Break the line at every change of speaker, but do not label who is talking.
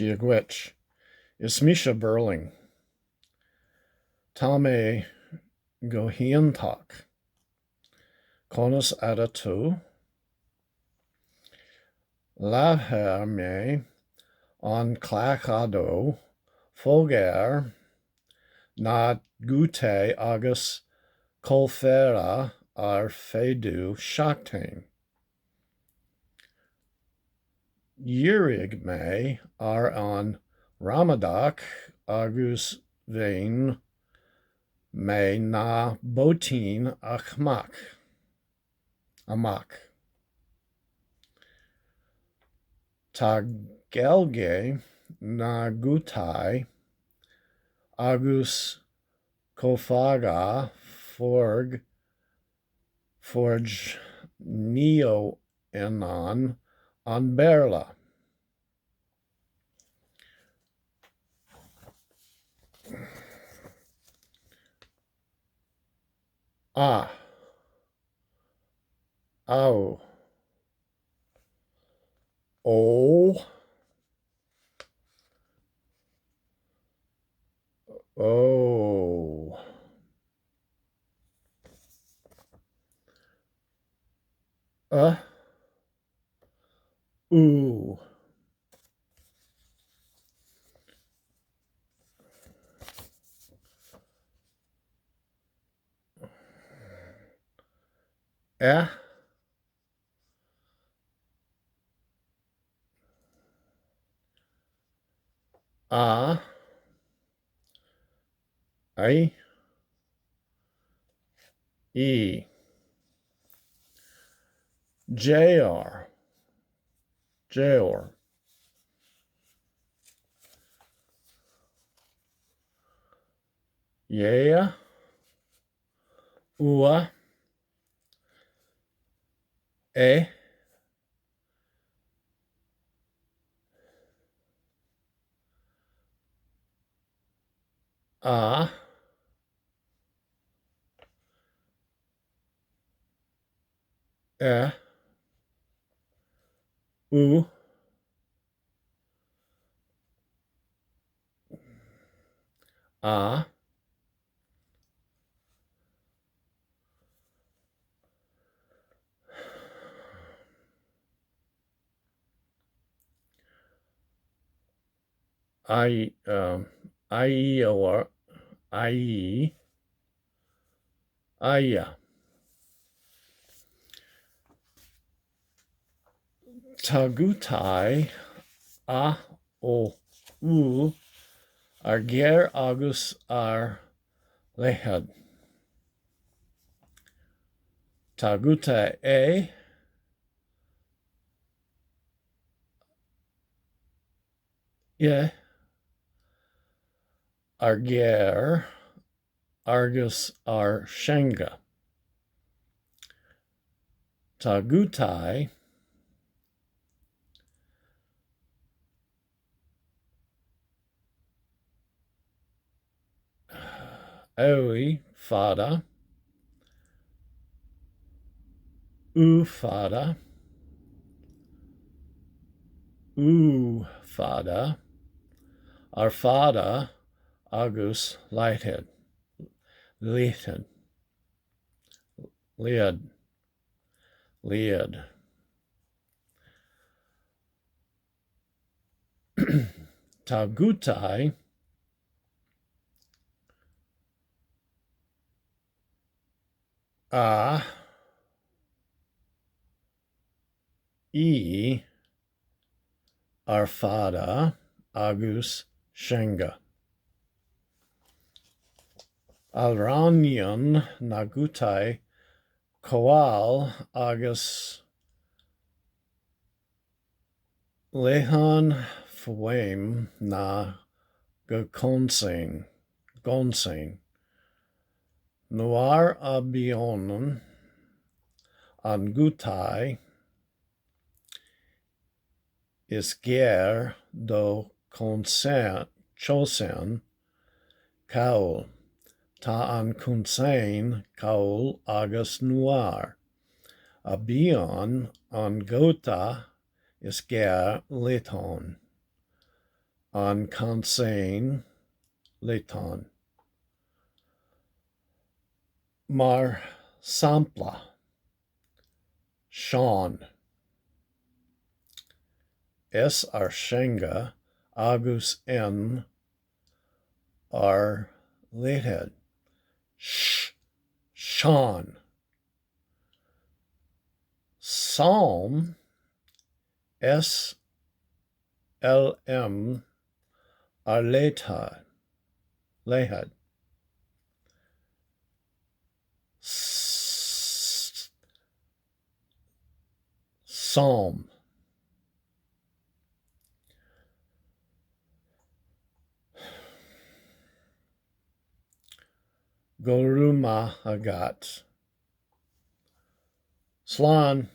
Giagwich, is Misha Burling, Tame Gohiantak, Conus Adatu, Laher me on Clachado, Foger, na gute agus colfera ar fedu shaktain. Yurig me ar on Ramadak agus vein me na botin amak. Ta gelge na gutai agus kofaga forge neo enon on berla. Ow. Oh. Oh. Ooh. I E JR yeah ua e e u I or I tagutai o u ar ger agus ar lehad. Taguta ar ger argus ar shenga. Tagutai Owi fada u fada ar fada agus lighthead lid tagutai e ar fada agus shenga. Alranian nagutai koal agus lehan fuem na gonsain noir abionon an gutai is ger do chosen kaul ta an kunsain kaul agus noir abion an gota is ger leton an kansain leton. Mar sampla, Sean. S. Arshenga, Agus N. R. Lathead. Sean. Psalm, S. L. M. Arleta, Lahead. Psalm. Goruma Hagat. Slan.